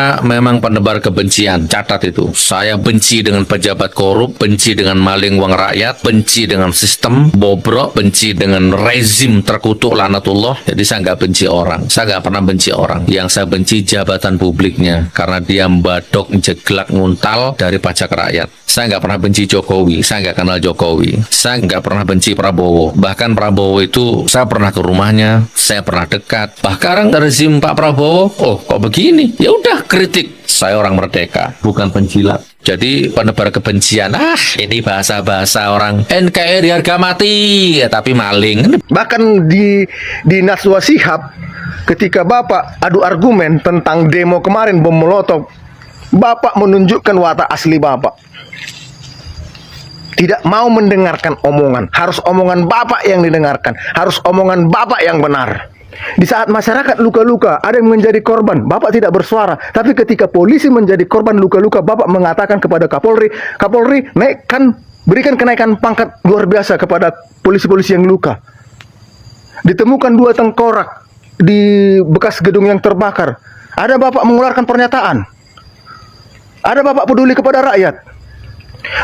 Saya memang penebar kebencian, catat itu. Saya benci dengan pejabat korup, benci dengan maling uang rakyat, benci dengan sistem bobrok, benci dengan rezim terkutuk laknatullah. Jadi saya nggak benci orang, saya nggak pernah benci orang. Yang saya benci jabatan publiknya, karena dia mbadok, jeglak, nguntal dari pajak rakyat. Saya nggak pernah benci Jokowi, saya nggak kenal Jokowi. Saya nggak pernah benci Prabowo. Bahkan Prabowo itu saya pernah ke rumahnya, saya pernah dekat. Bahkan rezim Pak Prabowo, oh kok begini? Ya udah kritik. Saya orang merdeka, bukan penjilat. Jadi penebar kebencian, ini bahasa-bahasa orang NKRI harga mati, ya, tapi maling. Bahkan di Najwa Shihab, ketika Bapak adu argumen tentang demo kemarin bom molotov, Bapak menunjukkan watak asli Bapak. Tidak mau mendengarkan omongan, harus omongan Bapak yang didengarkan, harus omongan Bapak yang benar. Di saat masyarakat luka-luka, ada yang menjadi korban, Bapak tidak bersuara. Tapi ketika polisi menjadi korban luka-luka, Bapak mengatakan kepada Kapolri, Kapolri, berikan kenaikan pangkat luar biasa kepada polisi-polisi yang luka. Ditemukan 2 tengkorak di bekas gedung yang terbakar. Ada Bapak mengeluarkan pernyataan. Ada Bapak peduli kepada rakyat.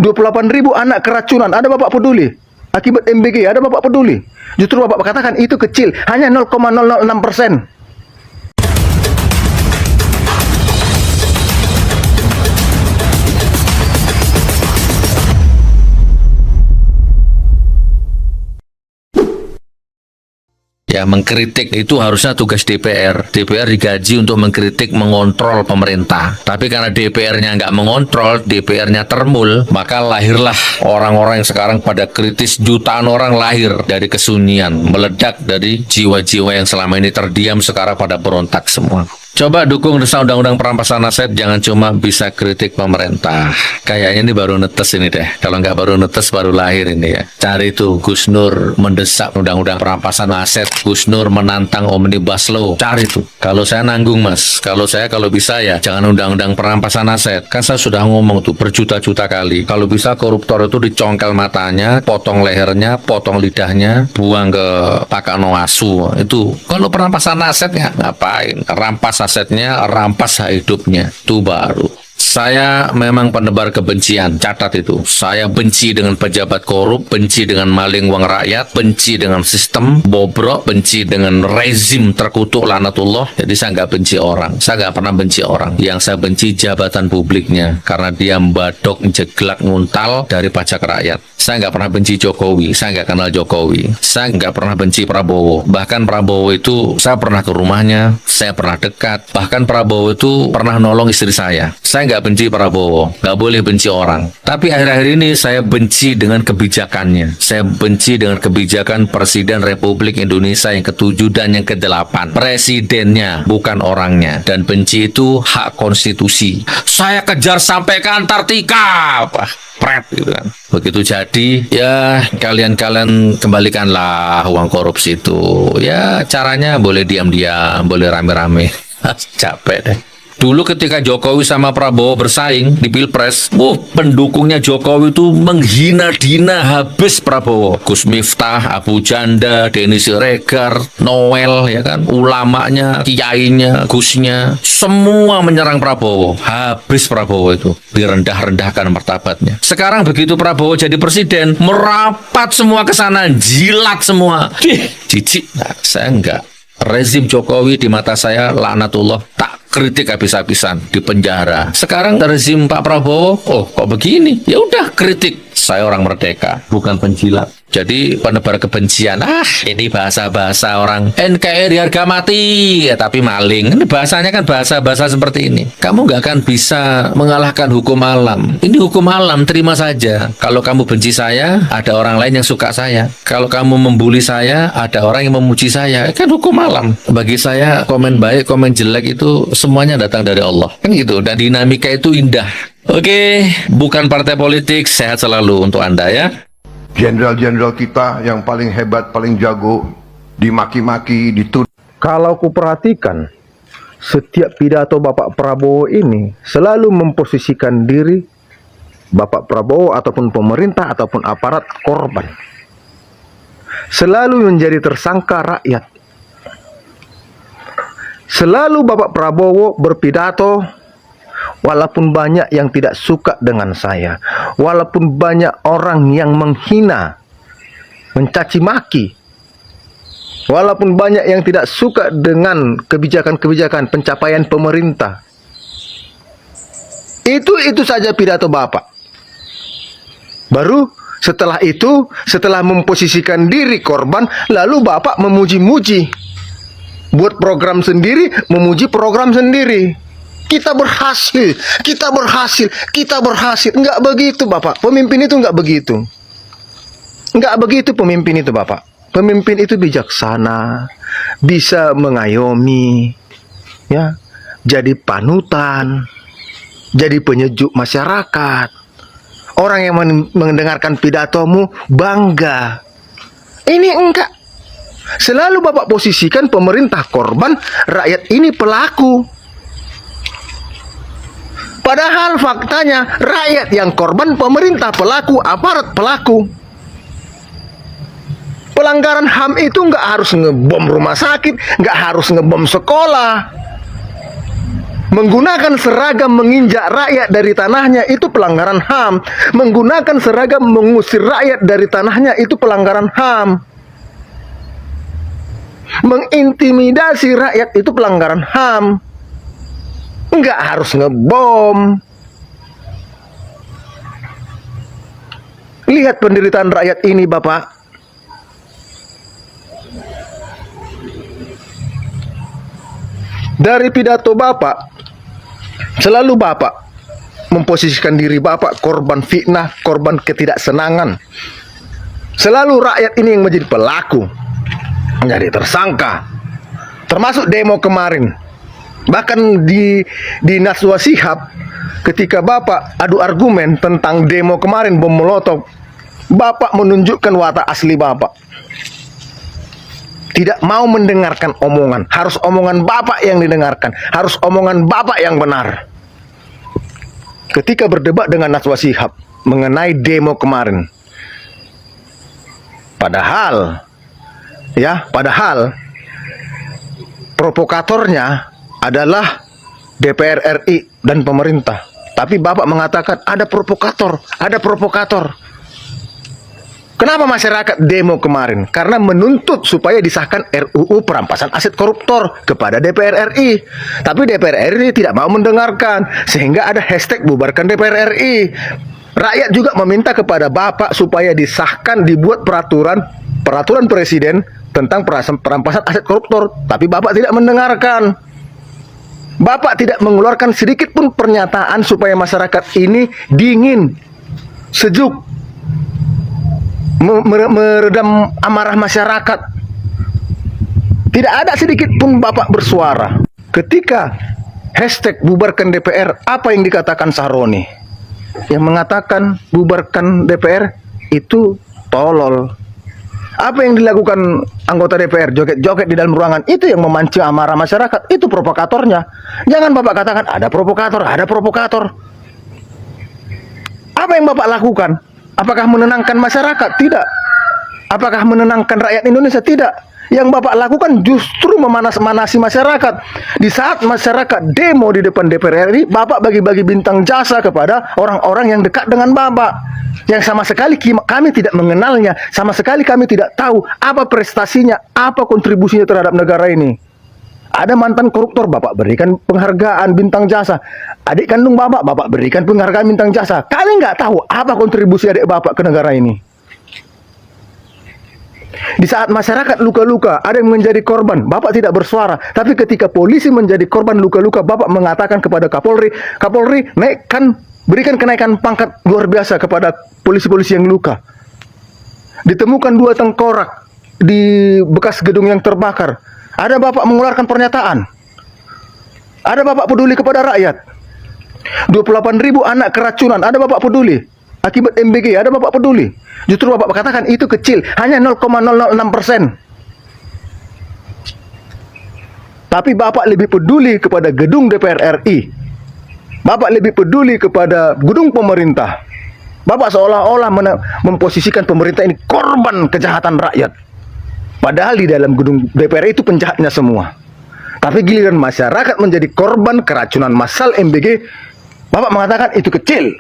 28.000 anak keracunan, ada Bapak peduli. Akibat MBG, ada Bapak peduli. Justru Bapak katakan itu kecil, hanya 0,006%. Ya, mengkritik itu harusnya tugas DPR. DPR digaji untuk mengkritik, mengontrol pemerintah. Tapi karena DPR-nya nggak mengontrol, DPR-nya termul, maka lahirlah orang-orang yang sekarang pada kritis. Jutaan orang lahir dari kesunyian, meledak dari jiwa-jiwa yang selama ini terdiam, sekarang pada berontak semua. Coba dukung revisi undang-undang perampasan aset, jangan cuma bisa kritik pemerintah. Kayaknya ini baru netes ini deh. Kalau nggak baru netes, baru lahir ini ya. Cari tuh Gus Nur mendesak undang-undang perampasan aset, Gus Nur menantang Omnibus Law. Cari tuh. Kalau saya nanggung mas, kalau bisa ya jangan undang-undang perampasan aset. Kan saya sudah ngomong tuh berjuta-juta kali. Kalau bisa koruptor itu dicongkel matanya, potong lehernya, potong lidahnya, buang ke Pakano Asu. Itu kalau perampasan aset ya ngapain? Rampas asetnya, rampas hak hidupnya, itu baru. Saya memang penebar kebencian, catat itu. Saya benci dengan pejabat korup, benci dengan maling uang rakyat, benci dengan sistem bobrok, benci dengan rezim terkutuk laknatullah. Jadi saya nggak benci orang, saya nggak pernah benci orang. Yang saya benci jabatan publiknya, karena dia mbadok, jeglak, nguntal dari pajak rakyat. Saya nggak pernah benci Jokowi, saya nggak kenal Jokowi. Saya nggak pernah benci Prabowo. Bahkan Prabowo itu saya pernah ke rumahnya, saya pernah dekat. Bahkan Prabowo itu pernah nolong istri saya. Saya nggak benci Prabowo, nggak boleh benci orang. Tapi akhir-akhir ini saya benci dengan kebijakannya. Saya benci dengan kebijakan Presiden Republik Indonesia yang ke-7 dan yang ke-8. Presidennya, bukan orangnya. Dan benci itu hak konstitusi. Saya kejar sampai ke Antartika, pret gitu kan. Begitu jadi, ya kalian kembalikanlah uang korupsi itu. Ya caranya boleh diam-diam, boleh rame-rame. Capek deh. Dulu ketika Jokowi sama Prabowo bersaing di Pilpres, pendukungnya Jokowi itu menghina-hina habis Prabowo. Gus Miftah, Abu Janda, Denny Siregar, Noel, ya kan, ulamanya, kiainya, Gusnya, semua menyerang Prabowo. Habis Prabowo itu, direndah-rendahkan martabatnya. Sekarang begitu Prabowo jadi presiden, merapat semua ke sana, jilat semua. Jijik. Nah, saya enggak. Rezim Jokowi di mata saya laknatullah, tak kritik habis-habisan, di penjara. Sekarang rezim Pak Prabowo, oh kok begini? Ya udah kritik. Saya orang merdeka, bukan penjilat. Jadi penebar kebencian, ini bahasa-bahasa orang NKRI harga mati, ya, tapi maling. Ini bahasanya kan bahasa-bahasa seperti ini. Kamu nggak akan bisa mengalahkan hukum alam. Ini hukum alam, terima saja. Kalau kamu benci saya, ada orang lain yang suka saya. Kalau kamu membuli saya, ada orang yang memuji saya. Kan hukum alam. Bagi saya, komen baik, komen jelek itu semuanya datang dari Allah. Kan gitu. Dan dinamika itu indah. Oke, bukan partai politik, sehat selalu untuk Anda ya. Jenderal-jenderal kita yang paling hebat, paling jago, dimaki-maki, dituduh. Kalau kuperhatikan, setiap pidato Bapak Prabowo ini selalu memposisikan diri Bapak Prabowo ataupun pemerintah ataupun aparat korban. Selalu menjadi tersangka rakyat. Selalu Bapak Prabowo berpidato Walaupun banyak yang tidak suka dengan saya, walaupun banyak orang yang menghina, mencaci maki, walaupun banyak yang tidak suka dengan kebijakan-kebijakan pencapaian pemerintah, itu saja pidato Bapak. Baru setelah itu, setelah memposisikan diri korban, lalu Bapak memuji-muji, buat program sendiri, memuji program sendiri. Kita berhasil, kita berhasil, kita berhasil. Enggak begitu Bapak. Pemimpin itu enggak begitu. Enggak begitu pemimpin itu Bapak. Pemimpin itu bijaksana, bisa mengayomi, ya, jadi panutan, jadi penyejuk masyarakat. Orang yang mendengarkan pidatomu bangga. Ini enggak. Selalu Bapak posisikan pemerintah korban, rakyat ini pelaku. Padahal faktanya rakyat yang korban, pemerintah pelaku, aparat pelaku. Pelanggaran HAM itu nggak harus ngebom rumah sakit, nggak harus ngebom sekolah. Menggunakan seragam menginjak rakyat dari tanahnya itu pelanggaran HAM. Menggunakan seragam mengusir rakyat dari tanahnya itu pelanggaran HAM. Mengintimidasi rakyat itu pelanggaran HAM. Nggak harus ngebom. Lihat penderitaan rakyat ini Bapak. Dari pidato Bapak, selalu Bapak memposisikan diri Bapak korban fitnah, korban ketidaksenangan. Selalu rakyat ini yang menjadi pelaku, menjadi tersangka. Termasuk demo kemarin. Bahkan di Najwa Shihab, ketika Bapak adu argumen tentang demo kemarin bom molotov, Bapak menunjukkan watak asli Bapak. Tidak mau mendengarkan omongan. Harus omongan Bapak yang didengarkan. Harus omongan Bapak yang benar. Ketika berdebat dengan Najwa Shihab mengenai demo kemarin. Padahal provokatornya adalah DPR RI dan pemerintah. Tapi Bapak mengatakan ada provokator, ada provokator. Kenapa masyarakat demo kemarin? Karena menuntut supaya disahkan RUU perampasan aset koruptor kepada DPR RI. Tapi DPR RI tidak mau mendengarkan, sehingga ada hashtag bubarkan DPR RI. Rakyat juga meminta kepada Bapak supaya disahkan, dibuat peraturan presiden tentang perampasan aset koruptor. Tapi Bapak tidak mendengarkan. Bapak tidak mengeluarkan sedikit pun pernyataan supaya masyarakat ini dingin, sejuk, meredam amarah masyarakat. Tidak ada sedikit pun Bapak bersuara. Ketika hashtag bubarkan DPR, apa yang dikatakan Sahroni? Yang mengatakan bubarkan DPR itu tolol. Apa yang dilakukan anggota DPR, joget-joget di dalam ruangan, itu yang memancing amarah masyarakat, itu provokatornya. Jangan Bapak katakan ada provokator, ada provokator. Apa yang Bapak lakukan? Apakah menenangkan masyarakat? Tidak. Apakah menenangkan rakyat Indonesia? Tidak. Yang Bapak lakukan justru memanas-manasi masyarakat. Di saat masyarakat demo di depan DPR RI, Bapak bagi-bagi bintang jasa kepada orang-orang yang dekat dengan Bapak. Yang sama sekali kami tidak mengenalnya, sama sekali kami tidak tahu apa prestasinya, apa kontribusinya terhadap negara ini. Ada mantan koruptor, Bapak berikan penghargaan bintang jasa. Adik kandung Bapak, Bapak berikan penghargaan bintang jasa. Kami nggak tahu apa kontribusi adik Bapak ke negara ini. Di saat masyarakat luka-luka, ada yang menjadi korban, Bapak tidak bersuara. Tapi ketika polisi menjadi korban luka-luka, Bapak mengatakan kepada Kapolri, Kapolri berikan kenaikan pangkat luar biasa kepada polisi-polisi yang luka. Ditemukan 2 tengkorak di bekas gedung yang terbakar. Ada Bapak mengeluarkan pernyataan. Ada Bapak peduli kepada rakyat. 28.000 anak keracunan, ada Bapak peduli. Akibat MBG, ada Bapak peduli. Justru Bapak katakan itu kecil, hanya 0,006%. Tapi Bapak lebih peduli kepada gedung DPR RI. Bapak lebih peduli kepada gedung pemerintah. Bapak seolah-olah memposisikan pemerintah ini korban kejahatan rakyat. Padahal di dalam gedung DPR itu penjahatnya semua. Tapi giliran masyarakat menjadi korban keracunan massal MBG, Bapak mengatakan itu kecil.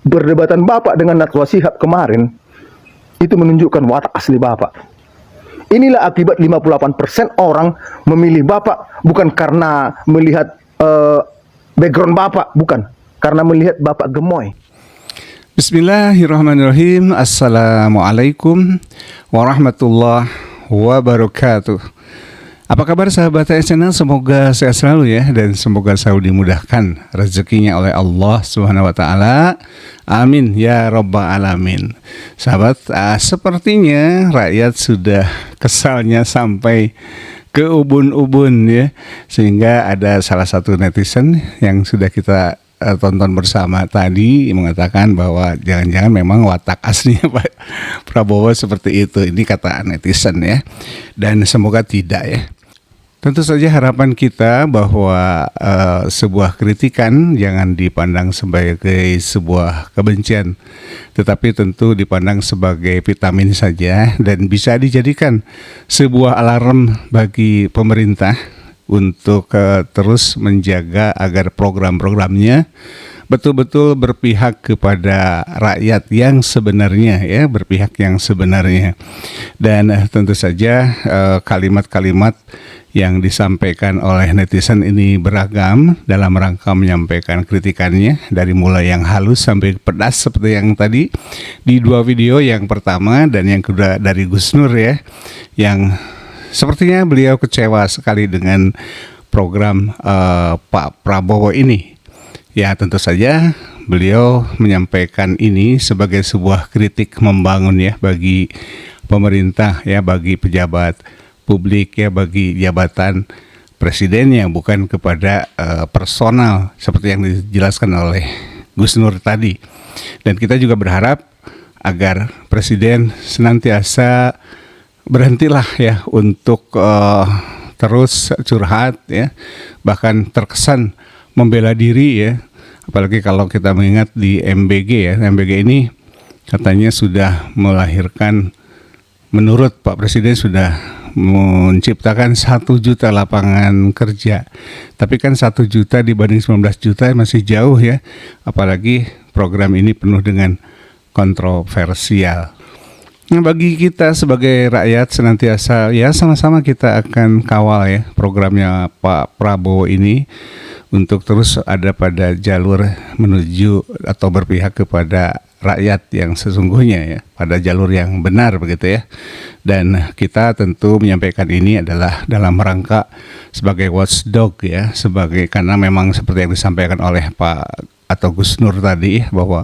Berdebatan Bapak dengan Najwa Shihab kemarin itu menunjukkan watak asli Bapak. Inilah akibat 58% orang memilih Bapak bukan karena melihat background Bapak, bukan karena melihat Bapak gemoy. Bismillahirrahmanirrahim. Assalamualaikum warahmatullahi wabarakatuh. Apa kabar sahabat channel? Semoga sehat selalu ya, dan semoga selalu dimudahkan rezekinya oleh Allah Subhanahu wa taala. Amin ya rabbal alamin. Sahabat, sepertinya rakyat sudah kesalnya sampai ke ubun-ubun ya, sehingga ada salah satu netizen yang sudah kita tonton bersama tadi mengatakan bahwa jangan-jangan memang watak aslinya Pak Prabowo seperti itu. Ini kata netizen ya, dan semoga tidak ya. Tentu saja harapan kita bahwa sebuah kritikan jangan dipandang sebagai sebuah kebencian, tetapi tentu dipandang sebagai vitamin saja dan bisa dijadikan sebuah alarm bagi pemerintah untuk terus menjaga agar program-programnya betul-betul berpihak kepada rakyat yang sebenarnya ya, berpihak yang sebenarnya. Dan tentu saja kalimat-kalimat yang disampaikan oleh netizen ini beragam dalam rangka menyampaikan kritikannya, dari mulai yang halus sampai pedas seperti yang tadi di dua video, yang pertama dan yang kedua dari Gus Nur ya, yang sepertinya beliau kecewa sekali dengan program Pak Prabowo ini. Ya, tentu saja beliau menyampaikan ini sebagai sebuah kritik membangun ya bagi pemerintah ya, bagi pejabat publik ya, bagi jabatan presidennya, bukan kepada personal seperti yang dijelaskan oleh Gus Nur tadi. Dan kita juga berharap agar presiden senantiasa berhentilah ya untuk terus curhat ya, bahkan terkesan membela diri ya, apalagi kalau kita mengingat di MBG ya, MBG ini katanya sudah melahirkan, menurut Pak Presiden sudah menciptakan 1 juta lapangan kerja, tapi kan 1 juta dibanding 19 juta masih jauh ya, apalagi program ini penuh dengan kontroversial. Nah, bagi kita sebagai rakyat senantiasa ya sama-sama kita akan kawal ya programnya Pak Prabowo ini untuk terus ada pada jalur menuju atau berpihak kepada rakyat yang sesungguhnya ya, pada jalur yang benar begitu ya. Dan kita tentu menyampaikan ini adalah dalam rangka sebagai watchdog ya, sebagai, karena memang seperti yang disampaikan oleh Pak atau Gus Nur tadi bahwa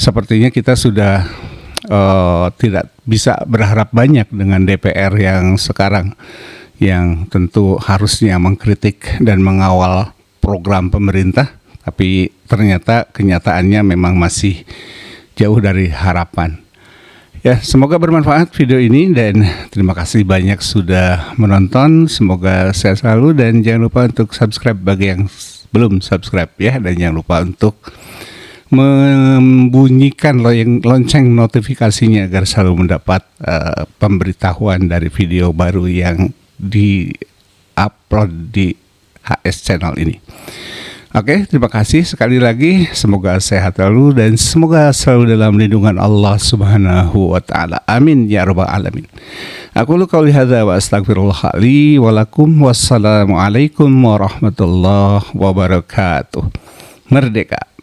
sepertinya kita sudah tidak bisa berharap banyak dengan DPR yang sekarang, yang tentu harusnya mengkritik dan mengawal program pemerintah, tapi ternyata kenyataannya memang masih jauh dari harapan. Ya, semoga bermanfaat video ini dan terima kasih banyak sudah menonton. Semoga sehat selalu dan jangan lupa untuk subscribe bagi yang belum subscribe ya, dan jangan lupa untuk membunyikan lonceng notifikasinya agar selalu mendapat pemberitahuan dari video baru yang di-upload di HS Channel ini. Oke, terima kasih sekali lagi. Semoga sehat selalu dan semoga selalu dalam lindungan Allah Subhanahu wa taala. Amin ya rabbal alamin. Aku qouli hadza wa astaghfirullah li wa lakum. Wassalamualaikum warahmatullahi wabarakatuh. Merdeka.